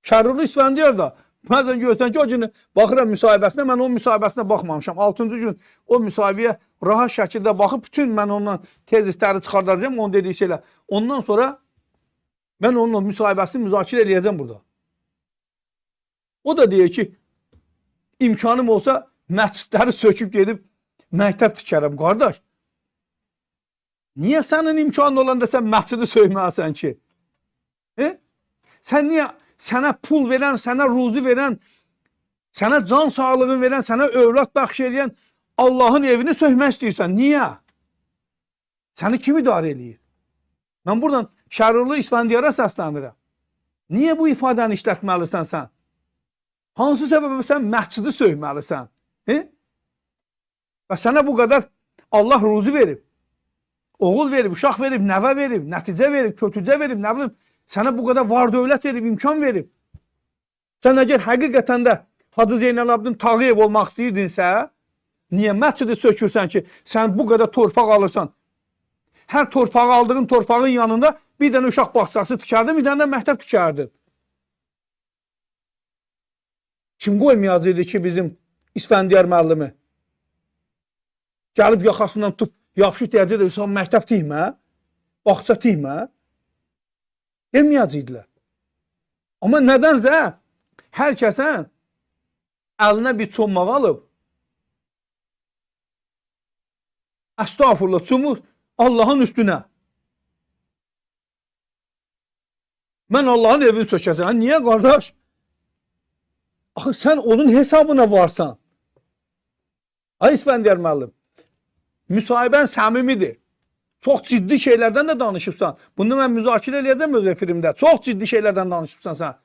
Şərruli İsfəndiyar da bəzən görsən ki, o günü baxıram müsahibəsinə, mən o müsahibəsinə baxmamışam. 6-cı gün o müsahibəyə rahat şəkildə baxıb, bütün mən ondan tezisləri çıxardacağım, onun dediyi şeylə. Ondan sonra mən onunla müsahibəsini müzakirə eləyəcəm burada. O da deyir ki, imkanım olsa məscidləri söküb gedib məktəb tikərəm, qardaş. Niyə sənin imkanın olanda sən məscidi söyməlisən ki? Sən niyə sənə pul verən, sənə ruzi verən, sənə can sağlığı verən, sənə övlad bəxş edən Allahın evini söhmək istəyirsən? Niyə? Səni kim idarə eləyir? Mən buradan Şərruli İsfəndiyara səslənirəm. Niyə bu ifadəni işlətməlisən sən? Hansı səbəbə sən məscidi söyməlisən? Və sənə bu qədər Allah ruzi verib. Oğul verib, uşaq verib, nəvə verib, nəticə verib, kötücə verib, nə bilim, sənə bu qədər var dövlət verib, imkan verib. Sən əgər həqiqətən də Hacı Zeynalabdin Tağıyev olmaq istəyirdinsə, niyə məscidi sökürsən ki, sən bu qədər torpaq alırsan? Hər torpağı aldığın torpağın yanında bir dənə uşaq bağçası tikərdin, bir dənə də məktəb tikərdin. Kim qoymayacaqdı ki, bizim İsfəndiyar müəllimi gəlib yaxasından tutub, yapışıb deyəcək də, məktəb tikmə, bağça tikmə, deməyəcəkdilər. Amma nədənsə, hər kəsən əlinə bir çommaq alıb, əstağfurullah, çumur Allahın üstünə. Mən Allahın evini sökəcəm. Niyə, qardaş? Axı, sən onun hesabına varsan. Ay İsfəndiyar müəllim, müsahibən səmimidir. Çox ciddi şeylərdən də danışıbsan. Bunu mən müzakirə eləyəcəm öz efirimdə. Çox ciddi şeylərdən danışıbsan sən.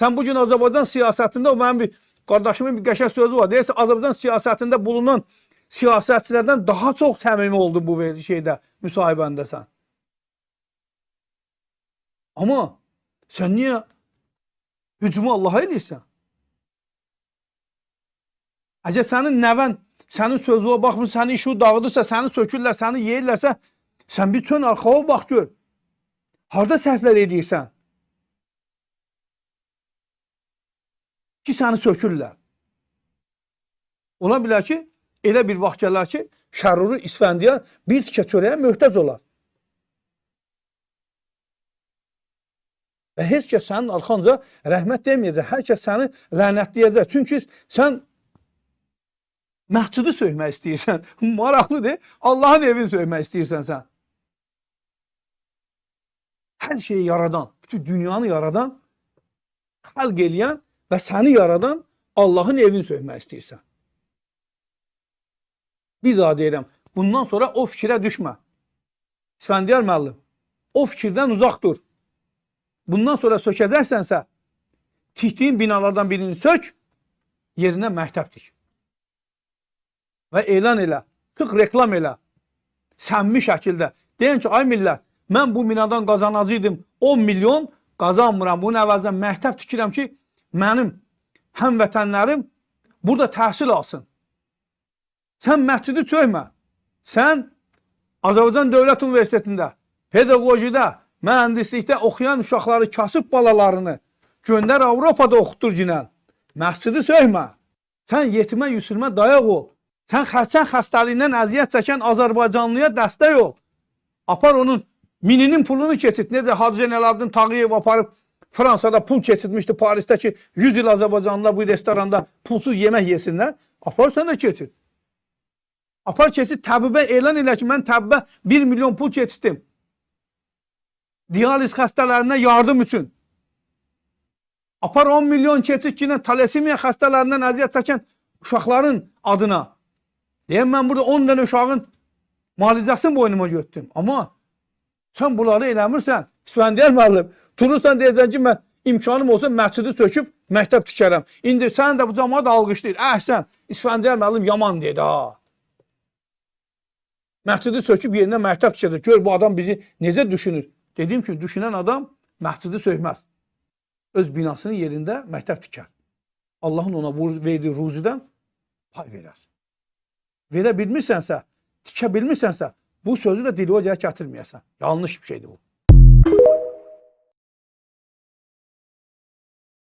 Sən bugün Azərbaycan siyasətində, o mənim bir qardaşımın bir qəşəng sözü var. Deyirsə, Azərbaycan siyasətində bulunan siyasətçilərdən daha çox səmimi oldu bu şeydə, müsahibəndə sən. Amma sən niyə hücumu Allaha eləyirsən? Əgər sənin nəvən, sənin sözüyə baxmır, səni işi dağıdırsa, səni sökürlər, səni yeyirlərsə, sən bir çön arxava bax gör. Harada səhvlər edirsən? Ki, səni sökürlər. Ola bilər ki, elə bir vaxt gələr ki, Şərruli İsfəndiyar bir tikə çörəyə möhtac olar. Və heç kəs sənin arxanca rəhmət deməyəcək, hər kəs səni lənətləyəcək. Çünki sən məscidi söymək istəyirsən, maraqlıdır, Allahın evini söymək istəyirsən sən. Hər şeyi yaradan, bütün dünyanı yaradan, xalq eləyən və səni yaradan Allahın evini söymək istəyirsən. Bir daha deyirəm, bundan sonra o fikrə düşmə. İsfəndiyar müəllim, o fikirdən uzaq dur. Bundan sonra sökəcəksənsə, tikdiyin binalardan birini sök, yerinə məktəb tik. Və elan elə, sıx reklam elə, səmimi şəkildə. Deyən ki, ay millət, mən bu binadan qazanacaqdım 10 milyon, qazanmıram. Bunun əvəzdən məktəb tikirəm ki, mənim həmvətənlərim burada təhsil alsın. Sən məscidi söymə. Sən Azərbaycan Dövlət Universitetində, pedaqojidə, mühəndislikdə oxuyan uşaqları, kasıb balalarını göndər Avropada oxutur ginən. Məscidi söymə. Sən yetimə, yüsürmə dayaq ol. Sən xərçəng xəstəliyindən əziyyət çəkən Azərbaycanlıya dəstək ol. Apar onun mininin pulunu keçit. Necə Hacı Zeynalabdin Tağıyev aparıb Fransada pul keçitmişdi Parisdə ki, 100 il Azərbaycanlılar bu restoranda pulsuz yemək yesinlər. Apar sən də keçit. Apar keçit, təbibə elan elə ki, mən təbibə 1 milyon pul keçitdim. Dializ xəstələrinə yardım üçün. Apar 10 milyon keçit ki, talasemiya xəstələrindən əziyyət çəkən uşaqların adına. Deyəm, mən burada 10 dənə uşağın müalicəsini boynuma götürdüm. Amma sən bunları eləmirsən. İsfəndiyar müəllim, durursan deyəcəksən ki, mən imkanım olsa məscidi söküb məktəb tikərəm. İndi sən də bu cəmaat alqışlayır. Sən İsfəndiyar müəllim yaman dedi ha. Məscidi söküb yerinə məktəb tikəcək. Gör, bu adam bizi necə düşünür? Dedim ki, düşünən adam məscidi sökməz. Öz binasının yerində məktəb tikər. Allahın ona verdiyi ruzidən pay verər. Verə bilmirsənsə, tikə bilmirsənsə, bu sözü də dilovacaya gətirməyəsən. Yanlış bir şeydir bu.